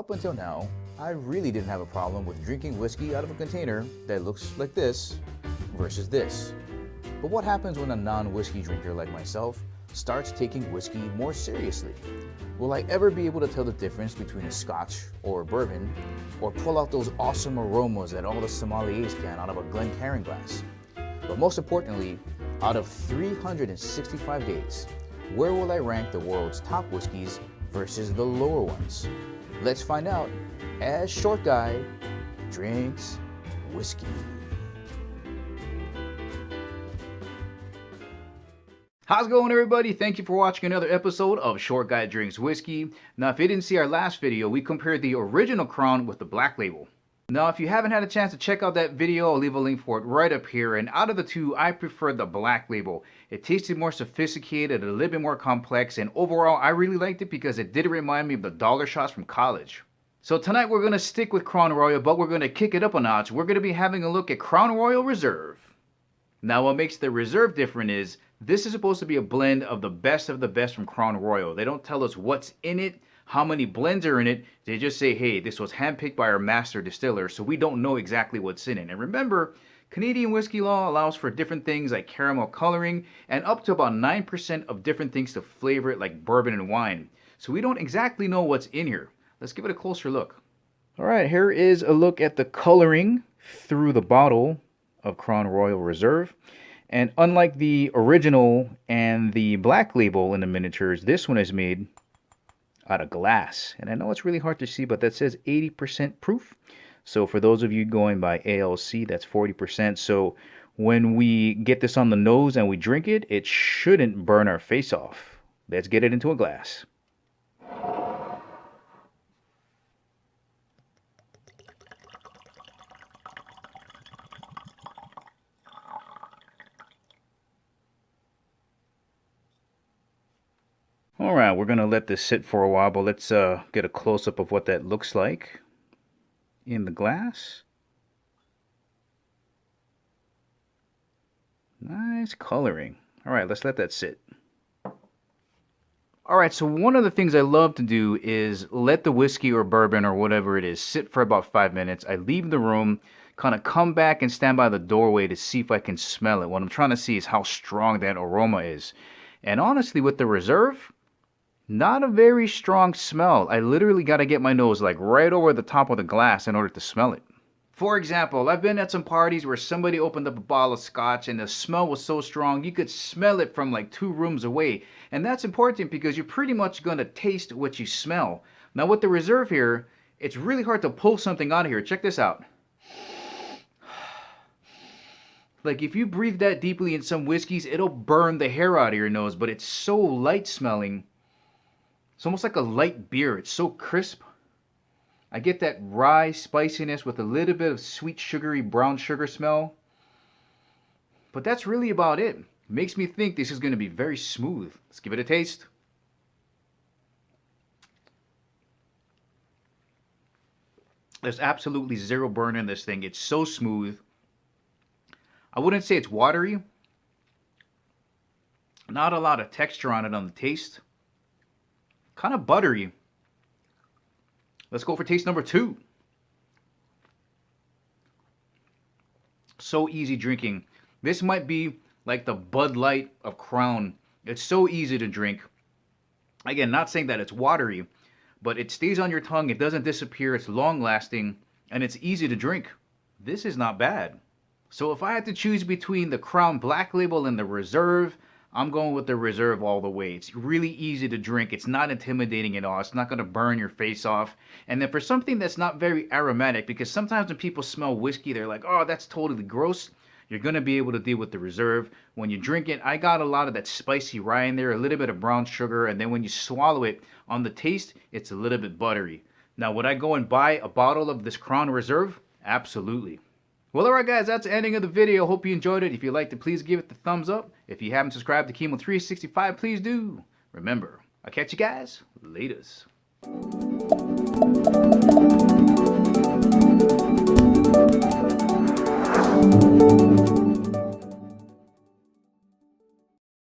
Up until now, I really didn't have a problem with drinking whiskey out of a container that looks like this versus this. But what happens when a non-whiskey drinker like myself starts taking whiskey more seriously? Will I ever be able to tell the difference between a scotch or a bourbon, or pull out those awesome aromas that all the sommeliers can out of a Glencairn glass? But most importantly, out of 365 days, where will I rank the world's top whiskeys versus the lower ones? Let's find out as Short Guy drinks whiskey. How's it going, everybody? Thank you for watching another episode of Short Guy Drinks Whiskey. Now, if you didn't see our last video, we compared the original Crown with the Black Label. Now, if you haven't had a chance to check out that video, I'll leave a link for it right up here. And out of the two, I prefer the Black Label. It tasted more sophisticated, a little bit more complex, and overall, I really liked it because it did remind me of the dollar shots from college. So tonight, we're going to stick with Crown Royal, but we're going to kick it up a notch. We're going to be having a look at Crown Royal Reserve. Now, what makes the Reserve different is this is supposed to be a blend of the best from Crown Royal. They don't tell us what's in it, how many blends are in it. They just say, hey, this was handpicked by our master distiller, so we don't know exactly what's in it. And remember, Canadian whiskey law allows for different things like caramel coloring and up to about 9% of different things to flavor it, like bourbon and wine. So we don't exactly know what's in here. Let's give it a closer look. All right, here is a look at the coloring through the bottle of Crown Royal Reserve. And unlike the original and the Black Label in the miniatures, this one is made out of glass. And I know it's really hard to see, but that says 80% proof. So for those of you going by ALC, that's 40%. So when we get this on the nose and we drink it, it shouldn't burn our face off. Let's get it into a glass. All right, we're going to let this sit for a while, but let's get a close-up of what that looks like in the glass. Nice coloring. All right, let's let that sit. All right, so one of the things I love to do is let the whiskey or bourbon or whatever it is sit for about 5 minutes. I leave the room, kind of come back and stand by the doorway to see if I can smell it. What I'm trying to see is how strong that aroma is. And honestly, with the Reserve, not a very strong smell. I literally got to get my nose like right over the top of the glass in order to smell it. For example, I've been at some parties where somebody opened up a bottle of scotch and the smell was so strong you could smell it from like 2 rooms away. And that's important because you're pretty much going to taste what you smell. Now with the Reserve here, it's really hard to pull something out of here. Check this out. Like if you breathe that deeply in some whiskeys, it'll burn the hair out of your nose, but it's so light smelling. It's almost like a light beer. It's so crisp. I get that rye spiciness with a little bit of sweet, sugary brown sugar smell. But that's really about it. It makes me think this is going to be very smooth. Let's give it a taste. There's absolutely zero burn in this thing. It's so smooth. I wouldn't say it's watery. Not a lot of texture on it on the taste. Kind of buttery. Let's go for taste number 2. So easy drinking. This might be like the Bud Light of Crown. It's so easy to drink. Again, not saying that it's watery, but it stays on your tongue. It doesn't disappear. It's long lasting and it's easy to drink. This is not bad. So if I had to choose between the Crown Black Label and the Reserve, I'm going with the Reserve all the way. It's really easy to drink. It's not intimidating at all. It's not going to burn your face off. And then for something that's not very aromatic, because sometimes when people smell whiskey, they're like, oh, that's totally gross. You're going to be able to deal with the Reserve. When you drink it, I got a lot of that spicy rye in there, a little bit of brown sugar, and then when you swallow it, on the taste, it's a little bit buttery. Now, would I go and buy a bottle of this Crown Reserve? Absolutely. Well, alright guys, that's the ending of the video. Hope you enjoyed it. If you liked it, please give it the thumbs up. If you haven't subscribed to Kimo365, please do. Remember, I'll catch you guys laters.